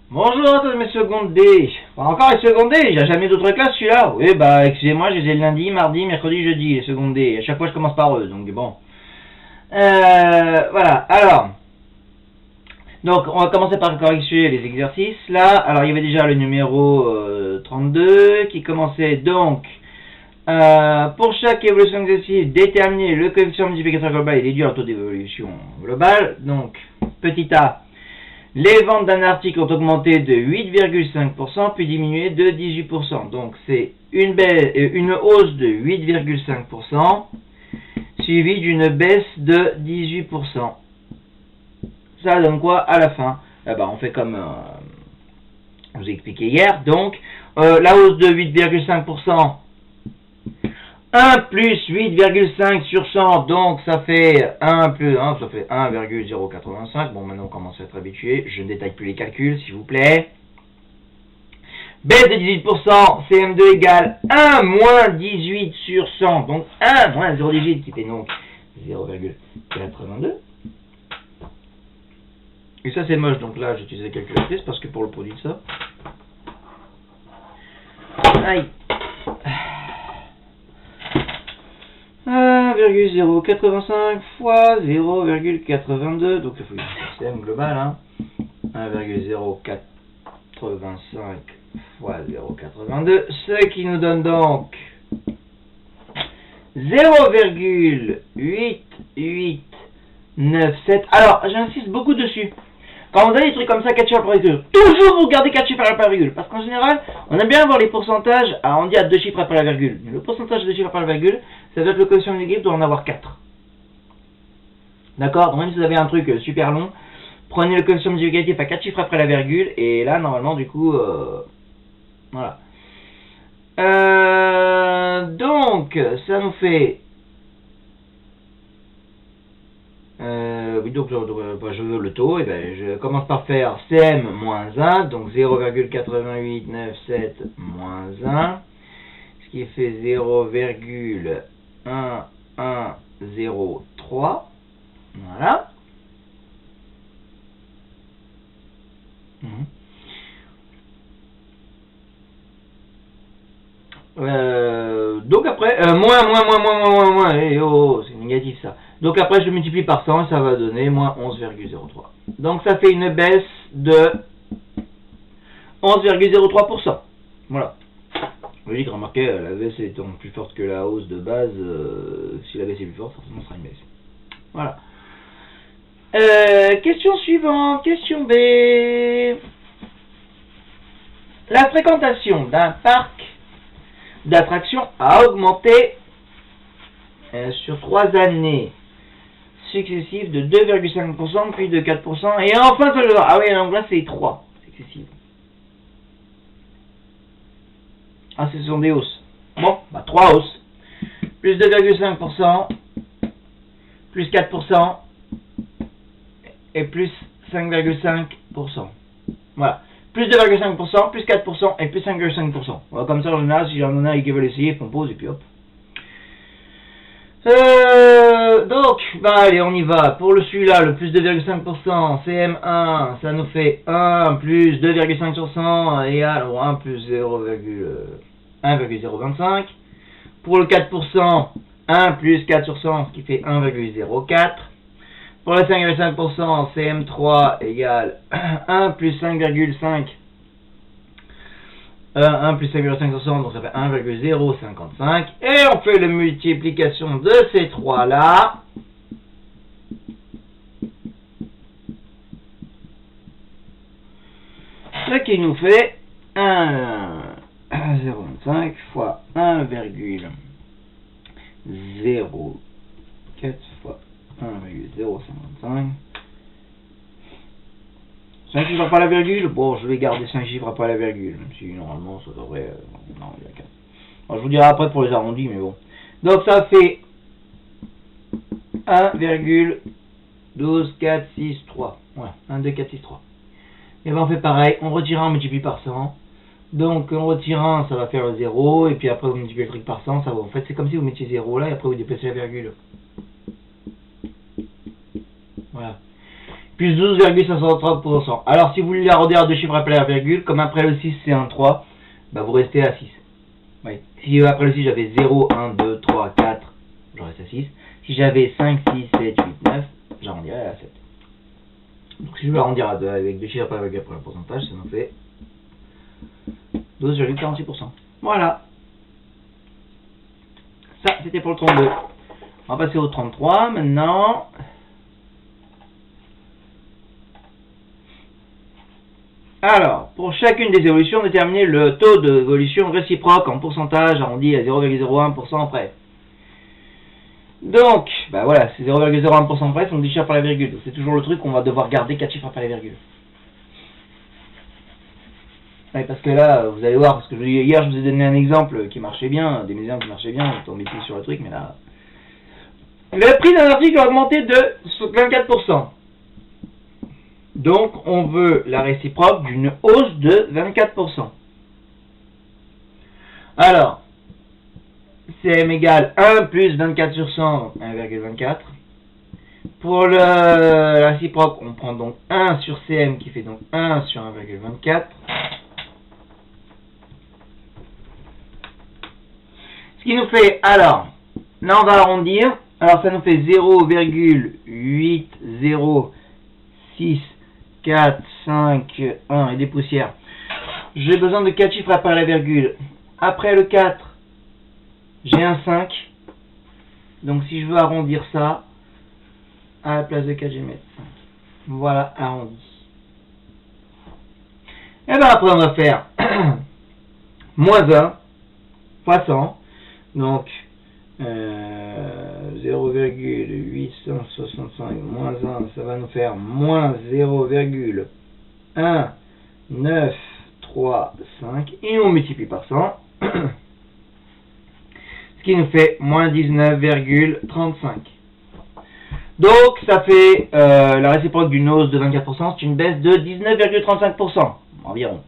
Bonjour à tous mes secondes D. Encore les secondes D, il n'y a jamais d'autres classes celui-là. Oui, bah excusez-moi, je les ai le lundi, mardi, mercredi, jeudi, les secondes D. À chaque fois je commence par eux, donc bon. Voilà, alors. Donc on va commencer par corriger les exercices. Là, alors il y avait déjà le numéro 32 qui commençait donc. Pour chaque évolution excessive, déterminer le coefficient multiplicateur global et déduire le taux d'évolution globale. Donc, petit a. Les ventes d'un article ont augmenté de 8,5% puis diminué de 18%. Donc c'est une hausse de 8,5% suivie d'une baisse de 18%. Ça donne quoi à la fin? On fait comme je vous ai expliqué hier. Donc la hausse de 8,5%, 1 plus 8,5 sur 100, donc ça fait 1 plus 1, ça fait 1,085. Bon, maintenant on commence à être habitué. Je ne détaille plus les calculs, s'il vous plaît. Baisse de 18%, CM2 égale 1 moins 18 sur 100. Donc 1 moins 0,18 qui fait donc 0,82. Et ça c'est moche, donc là j'utilise la calculatrice parce que pour le produit de ça. Aïe. 1,085 fois 0,82, donc il faut un système global, hein. 1,085 fois 0,82, ce qui nous donne donc 0,8897. Alors, j'insiste beaucoup dessus. Quand vous avez des trucs comme ça, 4 chiffres par virgule, toujours vous gardez 4 chiffres après la virgule. Parce qu'en général, on aime bien avoir les pourcentages arrondis à 2 chiffres après la virgule. Mais le pourcentage de 2 chiffres après la virgule, ça doit être le coefficient multiplicatif, doit en avoir 4. D'accord? Donc même si vous avez un truc super long, prenez le coefficient multiplicatif à 4 chiffres après la virgule, et là, normalement, du coup, voilà. Donc, ça nous fait... oui, donc je veux le taux, et je commence par faire CM moins 1, donc 0,8897 moins 1, ce qui fait 0,1103, voilà. Donc après, moins, c'est négatif ça. Donc après je multiplie par 100 et ça va donner moins 11,03. Donc ça fait une baisse de 11,03%. Voilà. Logique, remarquez, la baisse étant plus forte que la hausse de base, si la baisse est plus forte, forcément ce sera une baisse. Voilà. Question suivante, question B. La fréquentation d'un parc d'attraction a augmenté sur 3 années successives de 2,5%, puis de 4%, et enfin ça le va. Ah oui, donc là c'est 3 successives. Ah, ce sont des hausses. Bon, 3 hausses. Plus 2,5%, plus 4%, et plus 5,5%. Voilà. Plus 2,5%, plus 4%, et plus 5,5%. Voilà, comme ça, en général, si j'en ai qui veulent essayer, ils font pause, et puis hop. Donc, allez, on y va. Pour celui-là, le plus 2,5%, CM1, ça nous fait 1 plus 2,5 sur 100 égale 1 plus 1,025. Pour le 4%, 1 plus 4 sur 100, ce qui fait 1,04. Pour le 5,5%, CM3 égale 1 plus 5,5. 1 plus 5,5%, donc ça fait 1,055. Et on fait la multiplication de ces trois-là. Ce qui nous fait 1,025 fois 1,04 fois 1,055. 5 chiffres après la virgule, bon, je vais garder 5 chiffres après la virgule, même si normalement ça devrait... non, il y a 4. Alors, je vous dirai après pour les arrondis, mais bon. Donc ça fait 1,12463. Ouais, 1, 2, 4, 6, 3. Et on fait pareil, on retire 1, on multiplie par 100. Donc on retire 1, ça va faire le 0, et puis après vous multipliez le truc par 100, ça va. En fait, c'est comme si vous mettiez 0 là, et après vous déplacez la virgule. Voilà. plus 12,530%. Alors si vous voulez arrondir à deux chiffres après la virgule, comme après le 6 c'est un 3, bah vous restez à 6. Oui. Si après le 6 j'avais 0, 1, 2, 3, 4, je reste à 6. Si j'avais 5, 6, 7, 8, 9, j'arrondirais à 7. Donc si je veux arrondir à 2 avec deux chiffres après la virgule après le pourcentage, ça nous fait 12,46%. Voilà. Ça, c'était pour le 32. On va passer au 33 maintenant. Alors, pour chacune des évolutions, déterminer le taux d'évolution réciproque en pourcentage arrondi à 0,01% près. Donc, bah voilà, c'est 0,01% près, sont 10 chiffres par la virgule. C'est toujours le truc qu'on va devoir garder 4 chiffres après la virgule. Ouais, parce que là, vous allez voir, parce que hier je vous ai donné un exemple qui marchait bien, des exemples qui marchaient bien, on tombait sur le truc, mais là... Le prix d'un article a augmenté de 24%. Donc, on veut la réciproque d'une hausse de 24%. Alors, CM égale 1 plus 24 sur 100, 1,24. Pour la réciproque, on prend donc 1 sur CM qui fait donc 1 sur 1,24. Ce qui nous fait, alors, là on va arrondir. Alors ça nous fait 0,8064 5, 1 et des poussières. J'ai besoin de 4 chiffres après la virgule. Après le 4, j'ai un 5. Donc si je veux arrondir ça, à la place de 4, je vais mettre 5. Voilà, arrondi. Et bien après on va faire moins 1 fois 100. Donc 0,865 moins 1, ça va nous faire moins 0,1935 et on multiplie par 100, ce qui nous fait moins 19,35. Donc ça fait la réciproque d'une hausse de 24%, c'est une baisse de 19,35% environ.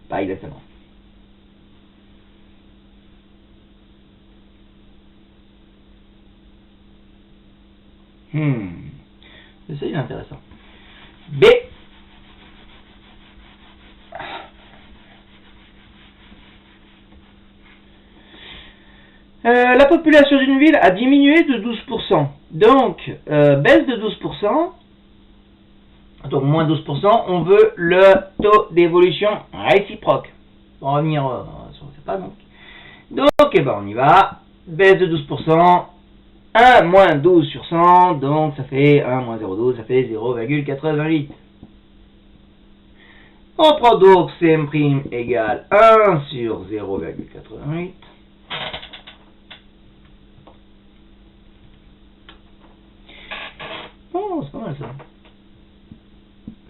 Pas exactement. C'est ça, il est intéressant. B. La population d'une ville a diminué de 12%. Donc, baisse de 12%. Donc, moins 12%. On veut le taux d'évolution réciproque. On va revenir sur ce pas donc. Donc, eh ben, on y va. Baisse de 12%. 1 moins 12 sur 100, donc ça fait 1 moins 0,12, ça fait 0,88. On prend donc CM' égale 1 sur 0,88. Oh, c'est pas mal ça.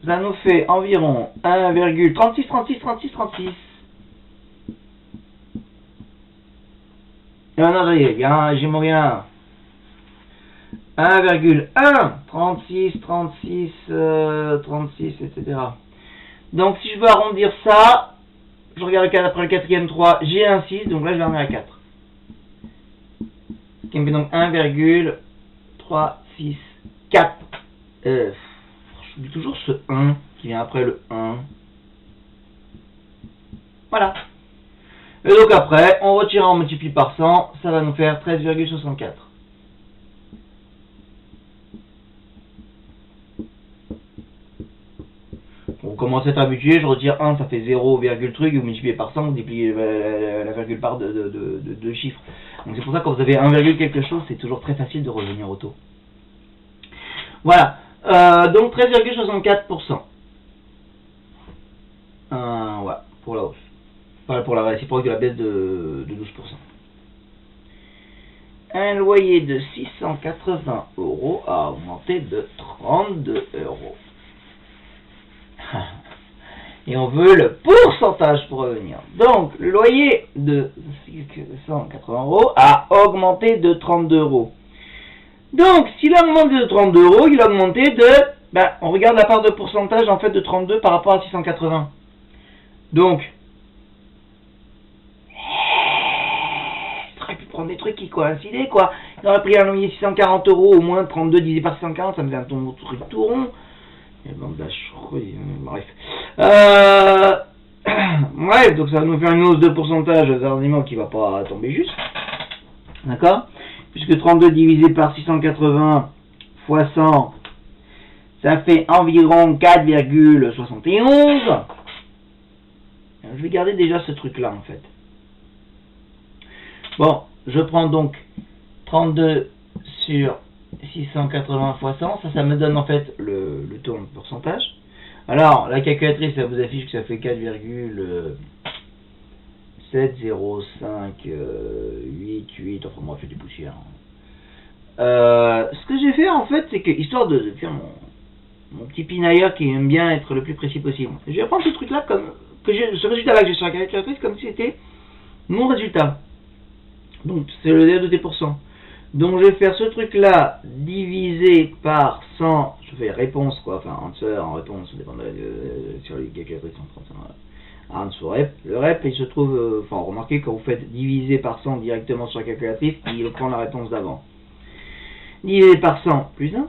Ça nous fait environ 1,36. Non, attendez, j'ai mon rien. 1,1, 36, 36, etc. Donc si je veux arrondir ça, je regarde après le quatrième 3, j'ai un 6, donc là je vais arrondir à 4. Ce qui me fait donc 1,364. J'oublie toujours ce 1 qui vient après le 1. Voilà. Et donc après, on retire, on multiplie par 100, ça va nous faire 13,64. Vous commencez à être habitué, je retire 1, ça fait 0, truc, et vous multipliez par 100, vous multipliez la virgule par deux chiffres. Donc c'est pour ça que quand vous avez 1, quelque chose, c'est toujours très facile de revenir au taux. Voilà, donc 13,64%. Voilà, pour la hausse. Enfin, pour la réciproque de la baisse de 12%. Un loyer de 680 € a augmenté de 32 €. Et on veut le pourcentage pour revenir. Donc, le loyer de 680 € a augmenté de 32 €. Donc, s'il a augmenté de 32 €, il a augmenté de... on regarde la part de pourcentage en fait de 32 par rapport à 680. Donc, je serais plus proche. prendre des trucs qui coïncidaient, quoi. Il aurait pris un loyer 640 euros, au moins 32 divisé par 640, ça me fait un truc tout rond. Et bon, bref. Bref, donc ça va nous faire une hausse de pourcentage d'arrondissement qui va pas tomber juste. D'accord? Puisque 32 divisé par 680 fois 100, ça fait environ 4,71. Je vais garder déjà ce truc-là, en fait. Bon, je prends donc 32 sur 680 fois 100. Ça me donne en fait le taux en pourcentage. Alors, la calculatrice, ça vous affiche que ça fait 4,7058, enfin moi, je fais des poussières. Ce que j'ai fait, en fait, c'est que, histoire de faire mon petit pinailleur qui aime bien être le plus précis possible, je vais prendre ce truc-là comme... ce résultat-là que j'ai sur la calculatrice comme si c'était mon résultat. Donc c'est le DE2T%. Donc je vais faire ce truc-là divisé par 100. Je fais réponse quoi, enfin answer en réponse, ça dépend sur les calculatrices en français. Answer rep. Le rep il se trouve, enfin remarquez quand vous faites diviser par 100 directement sur la calculatrice, il prend la réponse d'avant. Divisé par 100 plus 1.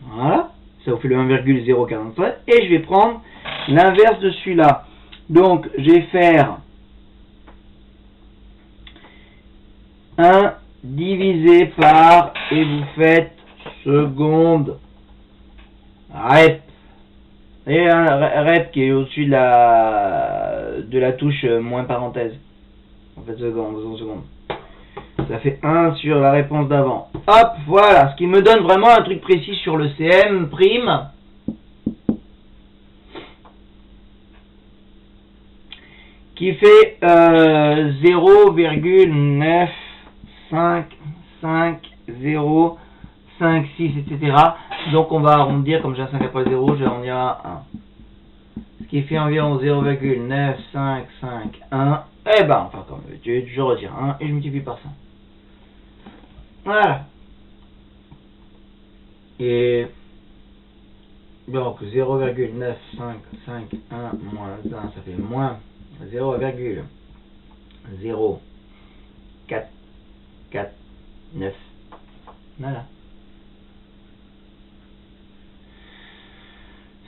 Voilà. Ça vous fait le 1,047. Et je vais prendre l'inverse de celui-là. Donc, je vais faire 1 divisé par, et vous faites seconde rep. Et un rep qui est au-dessus de la touche moins parenthèse. En fait, seconde. Ça fait 1 sur la réponse d'avant. Hop, voilà. Ce qui me donne vraiment un truc précis sur le CM prime. Qui fait 0,95506, etc. Donc on va arrondir, comme j'ai un 5 après 0, je vais arrondir à 1. Ce qui fait environ 0,9551. Eh ben, enfin, comme je retire 1 et je multiplie par 100. Voilà. Et donc 0,9551 moins 1, ça fait moins 0,0449. Voilà.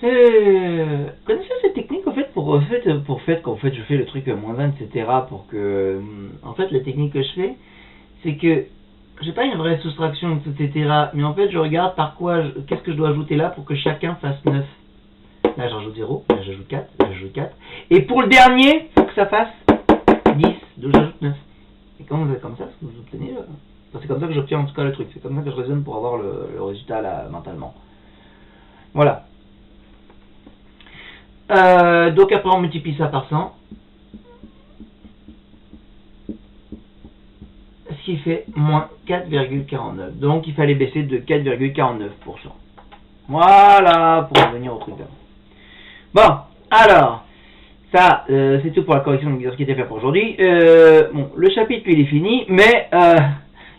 Connaissez cette technique en fait quand je fais le truc moins 1 etc. pour que en fait la technique que je fais c'est que j'ai pas une vraie soustraction etc. mais en fait je regarde par quoi qu'est-ce que je dois ajouter là pour que chacun fasse 9. Là j'ajoute 0, là j'ajoute 4, là j'ajoute 4 et pour le dernier il faut que ça fasse 10, donc j'ajoute 9. Et quand vous faites comme ça, ce que vous obtenez c'est comme ça que j'obtiens en tout cas le truc, c'est comme ça que je raisonne pour avoir le résultat là mentalement. Voilà. Donc après on multiplie ça par 100, ce qui fait moins 4,49. Donc il fallait baisser de 4,49%. Voilà pour revenir au truc d'avant. Bon, alors ça c'est tout pour la correction de l'exercice qui était fait pour aujourd'hui. Bon, le chapitre il est fini, mais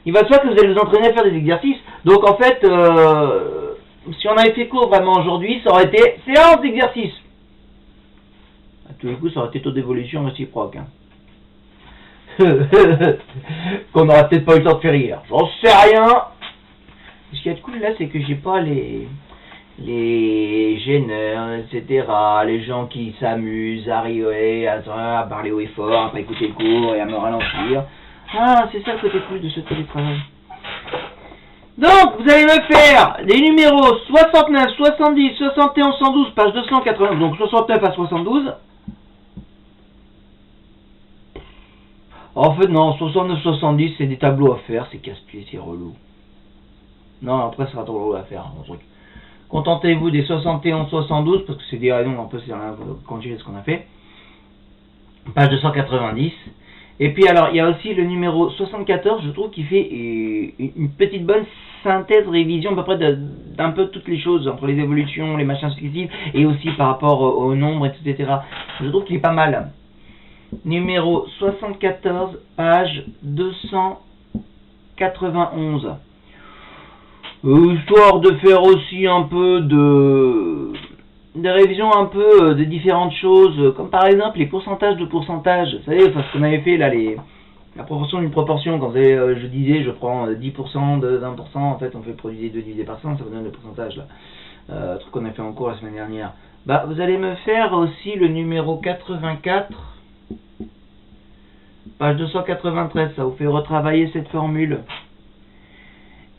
il va de soi que vous allez vous entraîner à faire des exercices. Donc en fait, si on avait fait cours vraiment aujourd'hui, ça aurait été séance d'exercice. À tous les coups, ça aurait été taux d'évolution réciproque. Hein. Qu'on n'aurait peut-être pas eu le temps de faire hier. J'en sais rien. Ce qui est cool là, c'est que j'ai pas les gêneurs, etc. Les gens qui s'amusent à rire, à parler haut et fort, à pas écouter le cours et à me ralentir. Ah, c'est ça le côté cool de ce télétravail. Donc, vous allez me faire les numéros 69, 70, 71, 112, page 280, donc 69 à 72. En fait, non, 69, 70, c'est des tableaux à faire, c'est casse-pied, c'est relou. Non, après, ça sera trop relou à faire, mon truc. Contentez-vous des 71, 72, parce que c'est des rayons, un peu, c'est rien, continuer ce qu'on a fait. Page 290. Et puis, alors, il y a aussi le numéro 74, je trouve, qui fait une petite bonne synthèse, révision, à peu près d'un peu toutes les choses, entre les évolutions, les machins successifs, et aussi par rapport au nombre, etc. Je trouve qu'il est pas mal. Numéro 74, page 291. Histoire de faire aussi un peu de révision un peu de différentes choses, comme par exemple les pourcentages de pourcentage. Vous savez, parce qu'on avait fait là la proportion d'une proportion, quand je disais je prends 10% de 20%, en fait on fait produit 2 divisé par 100, ça vous donne le pourcentage là. Truc qu'on a fait en cours la semaine dernière. Bah vous allez me faire aussi le numéro 84, page 293, ça vous fait retravailler cette formule.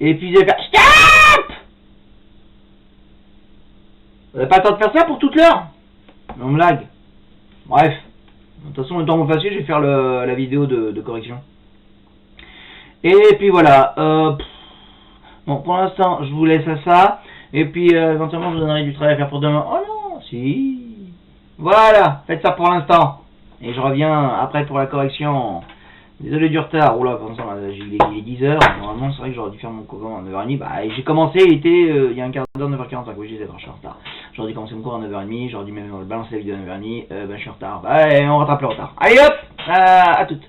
Et puis vous allez faire STOP! Vous n'avez pas le temps de faire ça pour toute l'heure? Non, blague. Bref. De toute façon, le temps que vous fassiez, je vais faire la vidéo de correction. Et puis voilà. Bon, pour l'instant, je vous laisse à ça. Et puis, éventuellement, je vous donnerai du travail à faire pour demain. Oh non, si. Voilà, faites ça pour l'instant. Et je reviens après pour la correction. Désolé du retard. Oula, pour l'instant, il est 10h. Normalement, c'est vrai que j'aurais dû faire mon cours à 9h30. Bah, j'ai commencé, il y a un quart d'heure, 9h45. Oui, je suis en retard. J'aurais dû commencer mon cours à 9h30. J'aurais dû même balancer la vidéo à 9h30. Je suis en retard. Bah, on rattrape le retard. Allez hop, à toutes.